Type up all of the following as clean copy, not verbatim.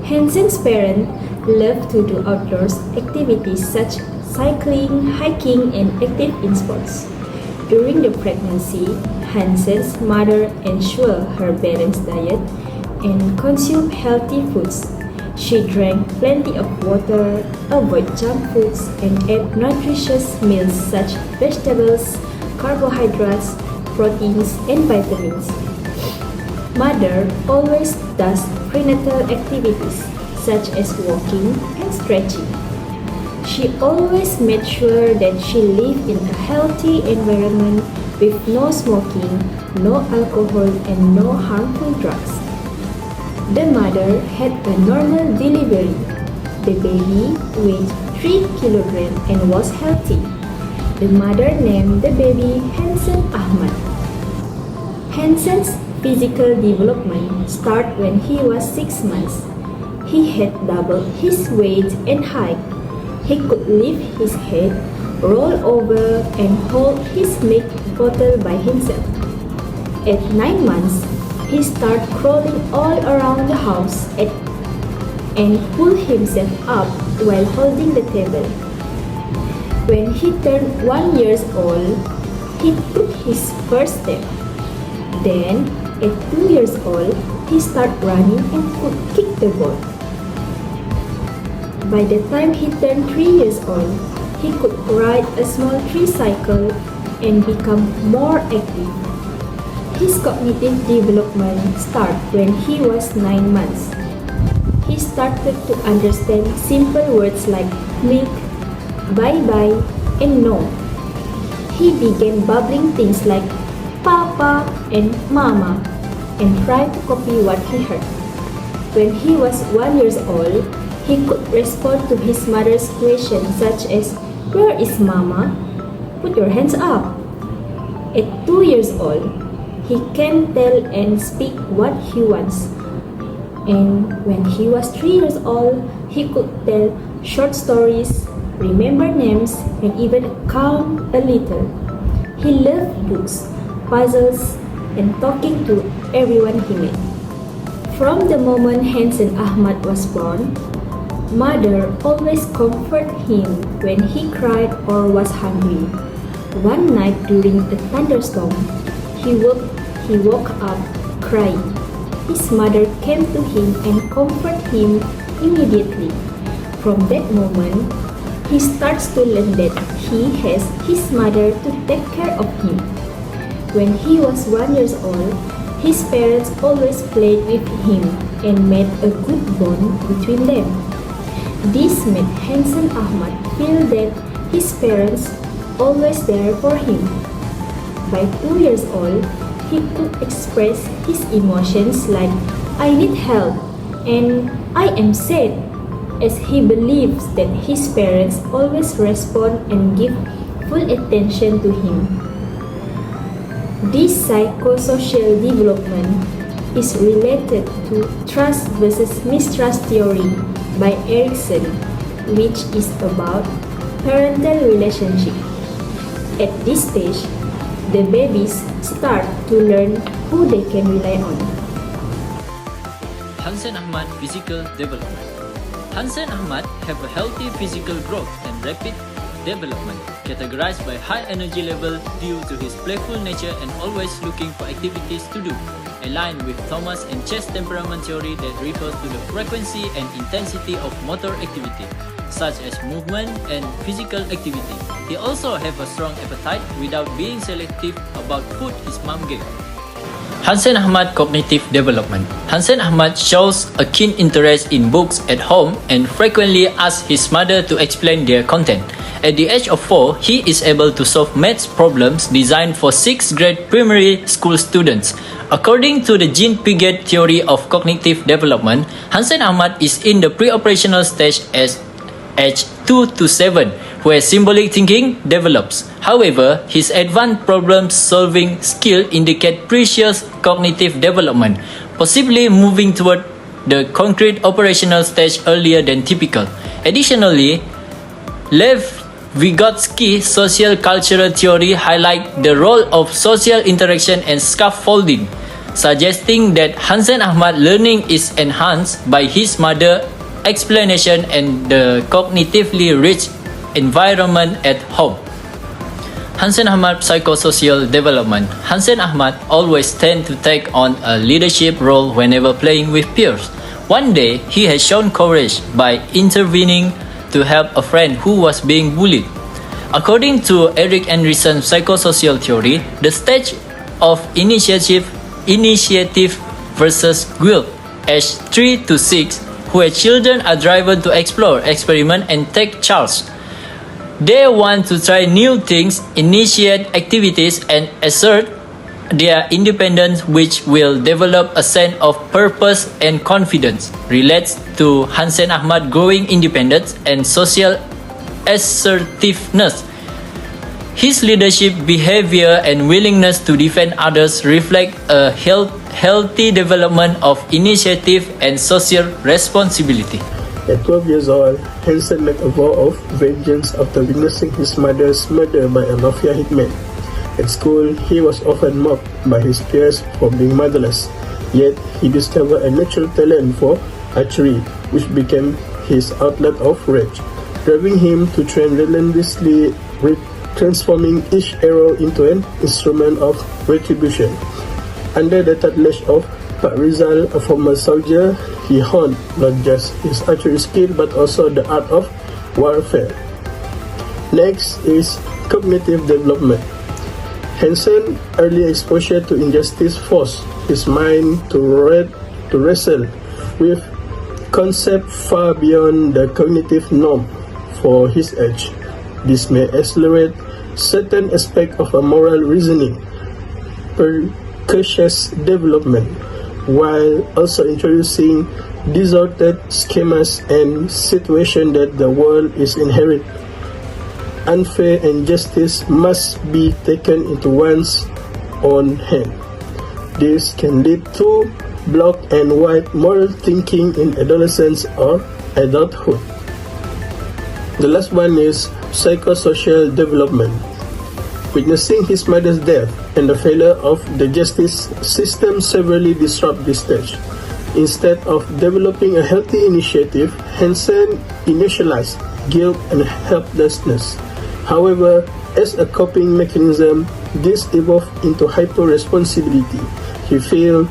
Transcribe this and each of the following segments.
Hansen's parents love to do outdoors activities such as cycling, hiking, and active in sports. During the pregnancy, Hansen's mother ensured her balanced diet and consumed healthy foods. She drank plenty of water, avoided junk foods, and ate nutritious meals such as vegetables, carbohydrates, proteins, and vitamins. Mother always does prenatal activities such as walking and stretching. She always made sure that she lived in a healthy environment with no smoking, no alcohol, and no harmful drugs. The mother had a normal delivery. The baby weighed 3 kilograms and was healthy. The mother named the baby Hansen Ahmad. Hansen's physical development started when he was 6 months. He had doubled his weight and height. He could lift his head, roll over, and hold his milk bottle by himself. At 9 months, he started crawling all around the house and pulled himself up while holding the table. When he turned 1 year old, he took his first step. Then, at 2 years old, he started running and could kick the ball. By the time he turned 3 years old, he could ride a small tricycle and become more active. His cognitive development started when he was 9 months. He started to understand simple words like milk, bye-bye, and no. He began babbling things like Papa and Mama and tried to copy what he heard. When he was 1 year old, he could respond to his mother's questions such as, "Where is Mama? Put your hands up." At 2 years old, he can tell and speak what he wants. And when he was 3 years old, he could tell short stories, remember names, and even calm a little. He loved books, puzzles, and talking to everyone he met. From the moment Hansen Ahmad was born, Mother always comforted him when he cried or was hungry. One night during a thunderstorm, he woke up crying. His mother came to him and comforted him immediately. From that moment, he starts to learn that he has his mother to take care of him. When he was 1 year old, his parents always played with him and made a good bond between them. This made Hansen Ahmad feel that his parents always there for him. By 2 years old, he could express his emotions like "I need help" and "I am sad," as he believes that his parents always respond and give full attention to him. This psychosocial development is related to trust versus mistrust theory by Erikson, which is about parental relationship. At this stage, the babies start to learn who they can rely on. Hansen Ahmad Physical Development. Hansen Ahmad have a healthy physical growth and rapid development, categorized by high energy level due to his playful nature and always looking for activities to do, aligned with Thomas and Chess temperament theory that refers to the frequency and intensity of motor activity, such as movement and physical activity. He also have a strong appetite without being selective about food his mom gave. Hansen Ahmad Cognitive Development. Hansen Ahmad shows a keen interest in books at home and frequently asks his mother to explain their content. At the age of 4, he is able to solve maths problems designed for 6th grade primary school students. According to the Jean Piaget theory of cognitive development, Hansen Ahmad is in the pre-operational stage as age 2 to 7, where symbolic thinking develops. However, his advanced problem-solving skill indicate precious cognitive development, possibly moving toward the concrete operational stage earlier than typical. Additionally, Lev Vygotsky's social cultural theory highlights the role of social interaction and scaffolding, suggesting that Hansen Ahmad learning is enhanced by his mother explanation and the cognitively rich environment at home. Hansen Ahmad psychosocial development. Hansen Ahmad always tend to take on a leadership role whenever playing with peers. One day, he has shown courage by intervening to help a friend who was being bullied. According to Eric Anderson's psychosocial theory, the stage of initiative versus guilt, age 3 to 6, where children are driven to explore, experiment, and take charge. They want to try new things, initiate activities, and assert their independence, which will develop a sense of purpose and confidence. Relates to Hansen Ahmad growing independence and social assertiveness. His leadership behavior and willingness to defend others reflect a healthy development of initiative and social responsibility. At 12 years old, Hansen made a vow of vengeance after witnessing his mother's murder by a mafia hitman. At school, he was often mocked by his peers for being motherless, yet he discovered a natural talent for archery, which became his outlet of rage, driving him to train relentlessly, transforming each arrow into an instrument of retribution. Under the tutelage of Pak Rizal, a former soldier, he honed not just his archery skill but also the art of warfare. Next is cognitive development. Hansen's early exposure to injustice forced his mind to wrestle with concepts far beyond the cognitive norm for his age. This may accelerate certain aspects of a moral reasoning, precocious development, while also introducing distorted schemas and situations that the world is inherent. Unfair and justice must be taken into one's own hand. This can lead to black and white moral thinking in adolescence or adulthood. The last one is psychosocial development. Witnessing his mother's death and the failure of the justice system severely disrupt this stage. Instead of developing a healthy initiative, Hansen initialized guilt and helplessness. However, as a coping mechanism, this evolved into hyper-responsibility. He feels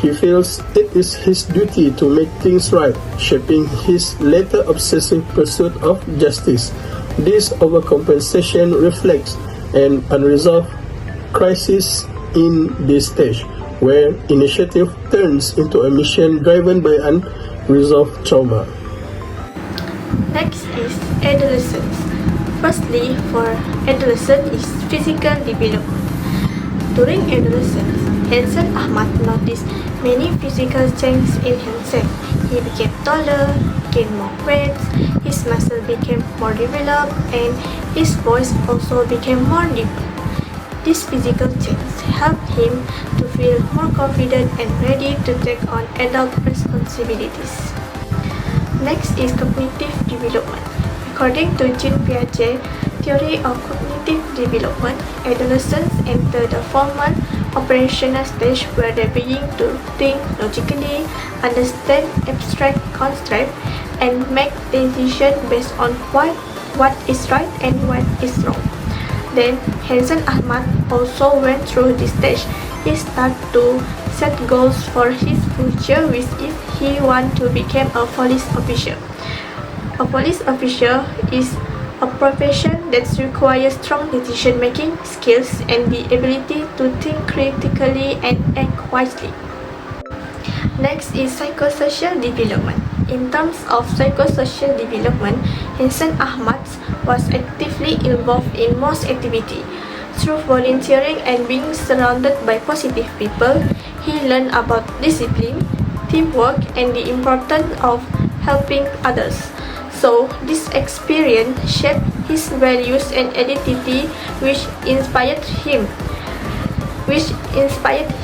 it is his duty to make things right, shaping his later obsessive pursuit of justice. This overcompensation reflects an unresolved crisis in this stage, where initiative turns into a mission driven by unresolved trauma. Next is adolescence. Firstly, for adolescent is physical development. During adolescence, Hansen Ahmad noticed many physical changes in himself. He became taller, gained more weight, his muscle became more developed, and his voice also became more deep. This physical change helped him to feel more confident and ready to take on adult responsibilities. Next is cognitive development. According to Jean Piaget's theory of cognitive development, adolescents enter the formal operational stage where they begin to think logically, understand abstract concepts, and make decisions based on what is right and what is wrong. Then Hansen Ahmad also went through this stage. He started to set goals for his future, which if he wanted to become a police officer. A police officer is a profession that requires strong decision-making skills and the ability to think critically and act wisely. Next is psychosocial development. In terms of psychosocial development, Hansen Ahmad was actively involved in most activities. Through volunteering and being surrounded by positive people, he learned about discipline, teamwork, and the importance of helping others. So, this experience shaped his values and identity, which inspired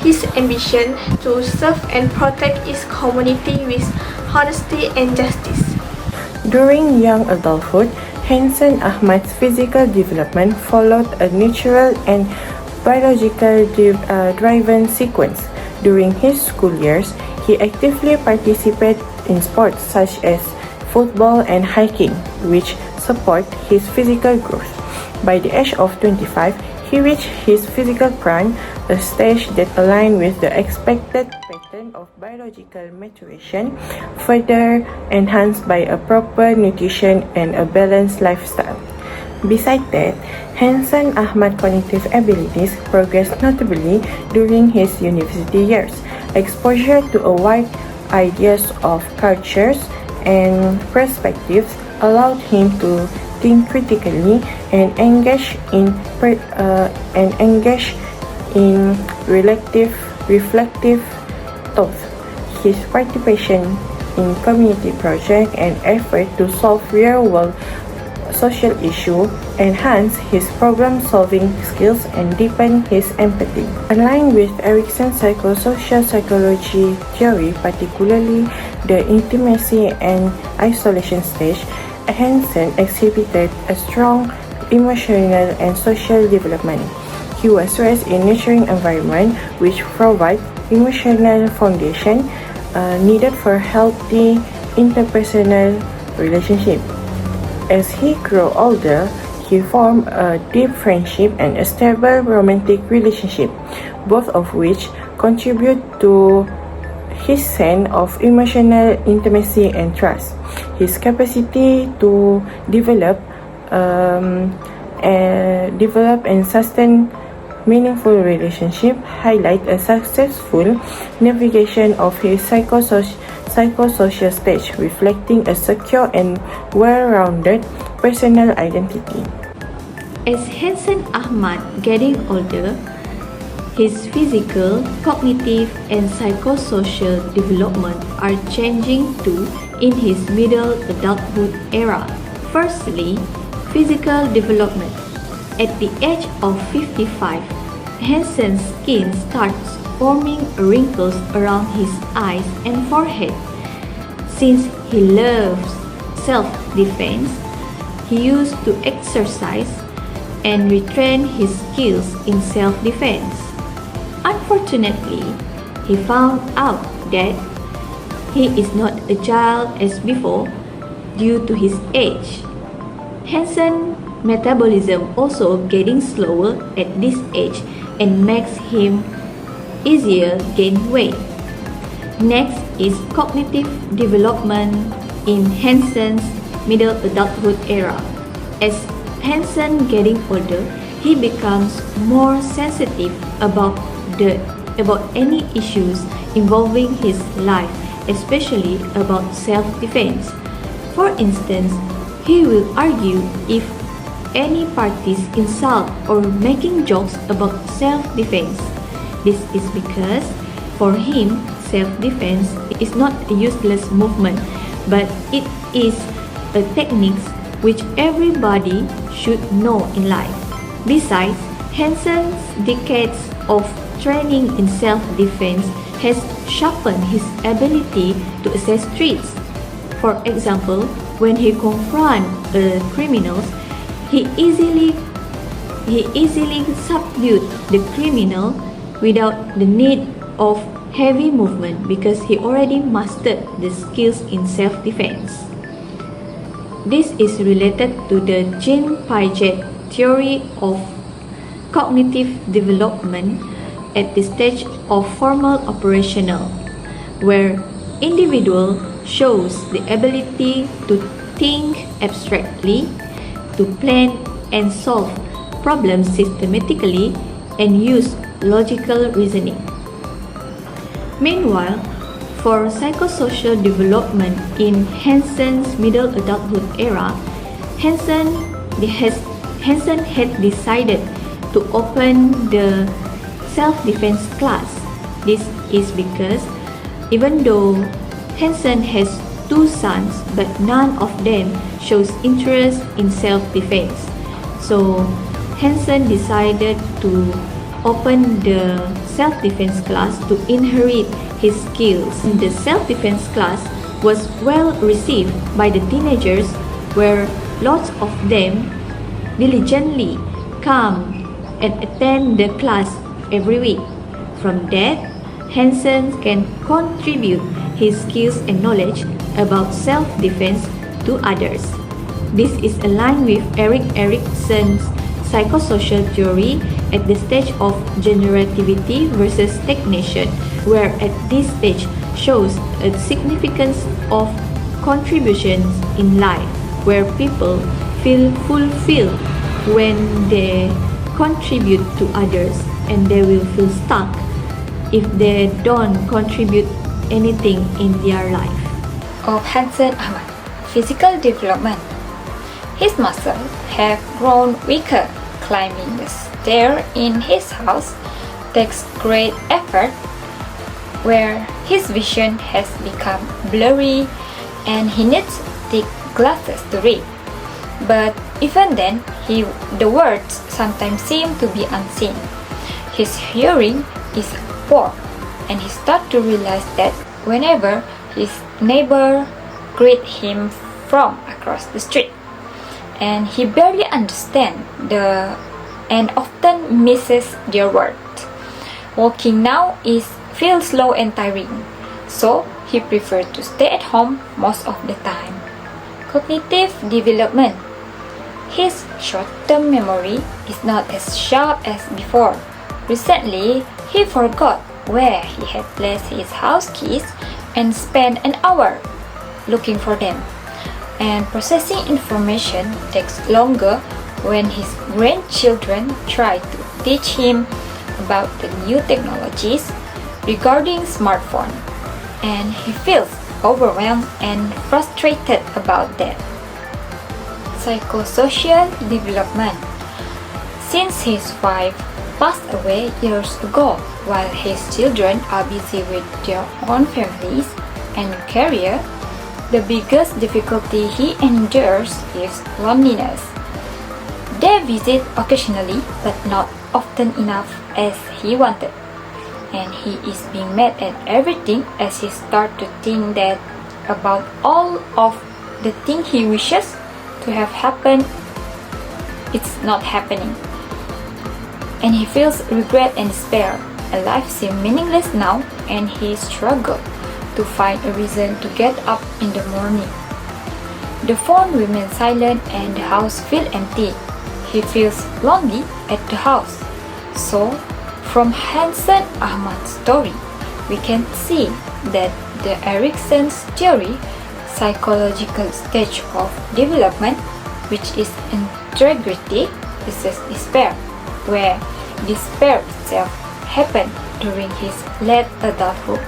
his ambition to serve and protect his community with honesty and justice. During young adulthood, Hansen Ahmad's physical development followed a natural and biological driven sequence. During his school years, he actively participated in sports such as football and hiking, which support his physical growth. By the age of 25, he reached his physical prime, a stage that aligned with the expected pattern of biological maturation, further enhanced by a proper nutrition and a balanced lifestyle. Besides that, Hansen Ahmad's cognitive abilities progressed notably during his university years. Exposure to a wide ideas of cultures and perspectives allowed him to think critically and engage in reflective thought. His participation in community projects and effort to solve real-world social issues enhance his problem-solving skills and deepen his empathy. Aligned with Erikson's psychosocial psychology theory, particularly the intimacy and isolation stage, Hansen exhibited a strong emotional and social development. He was raised in a nurturing environment which provides emotional foundation needed for healthy interpersonal relationship. As he grew older, he formed a deep friendship and a stable romantic relationship, both of which contribute to his sense of emotional intimacy and trust. His capacity to develop and sustain meaningful relationship highlight a successful navigation of his psychosocial stage, reflecting a secure and well-rounded personal identity. As Hansen Ahmad getting older, his physical, cognitive, and psychosocial development are changing too in his middle adulthood era. Firstly, physical development. At the age of 55, Hansen's skin starts forming wrinkles around his eyes and forehead. Since he loves self-defense, he used to exercise and retrain his skills in self-defense. Unfortunately, he found out that he is not agile as before due to his age. Hansen's metabolism also getting slower at this age and makes him easier gain weight. Next is cognitive development in Hansen's middle adulthood era. As Hansen getting older, he becomes more sensitive about any issues involving his life, especially about self-defense. For instance, he will argue if any parties insult or making jokes about self-defense. This is because for him, self-defense is not a useless movement, but it is a technique which everybody should know in life. Besides, Hansen's decades of training in self-defense has sharpened his ability to assess threats. For example, when he confronts criminals, he easily subdued the criminal without the need of heavy movement because he already mastered the skills in self-defense. This is related to the Jean Piaget theory of cognitive development at the stage of formal operational, where individual shows the ability to think abstractly, to plan and solve problems systematically, and use logical reasoning. Meanwhile, for psychosocial development in Hansen's middle adulthood era, Hansen had decided to open the self-defense class. This is because even though Hansen has two sons, but none of them shows interest in self-defense. So Hansen decided to open the self-defense class to inherit his skills. The self-defense class was well received by the teenagers, where lots of them diligently come and attend the class every week. From that, Hansen can contribute his skills and knowledge about self-defense to others. This is aligned with Erik Erikson's psychosocial theory at the stage of generativity versus stagnation, where at this stage shows a significance of contributions in life, where people feel fulfilled when they contribute to others, and they will feel stuck if they don't contribute anything in their life. Of Hansen Ahmad, physical development. His muscles have grown weaker. Climbing the stair in his house takes great effort, where his vision has become blurry and he needs thick glasses to read. But even then, the words sometimes seem to be unseen. His hearing is poor, and he starts to realize that whenever his neighbor greet him from across the street, and he barely understands and often misses their words. Walking now feels slow and tiring, so he prefers to stay at home most of the time. Cognitive development. His short-term memory is not as sharp as before. Recently, he forgot where he had placed his house keys and spent an hour looking for them. And processing information takes longer when his grandchildren try to teach him about the new technologies regarding smartphone, and he feels overwhelmed and frustrated about that. Psychosocial development. Since his wife passed away years ago, while his children are busy with their own families and career, the biggest difficulty he endures is loneliness. They visit occasionally, but not often enough as he wanted, and he is being mad at everything as he starts to think that about all of the things he wishes to have happened, it's not happening. And he feels regret and despair, and life seems meaningless now, and he struggles to find a reason to get up in the morning. The phone remains silent and the house feels empty. He feels lonely at the house. So, from Hansen Ahmad's story, we can see that the Erikson's theory, psychological stage of development, which is integrity, versus despair, where despair itself happened during his late adulthood.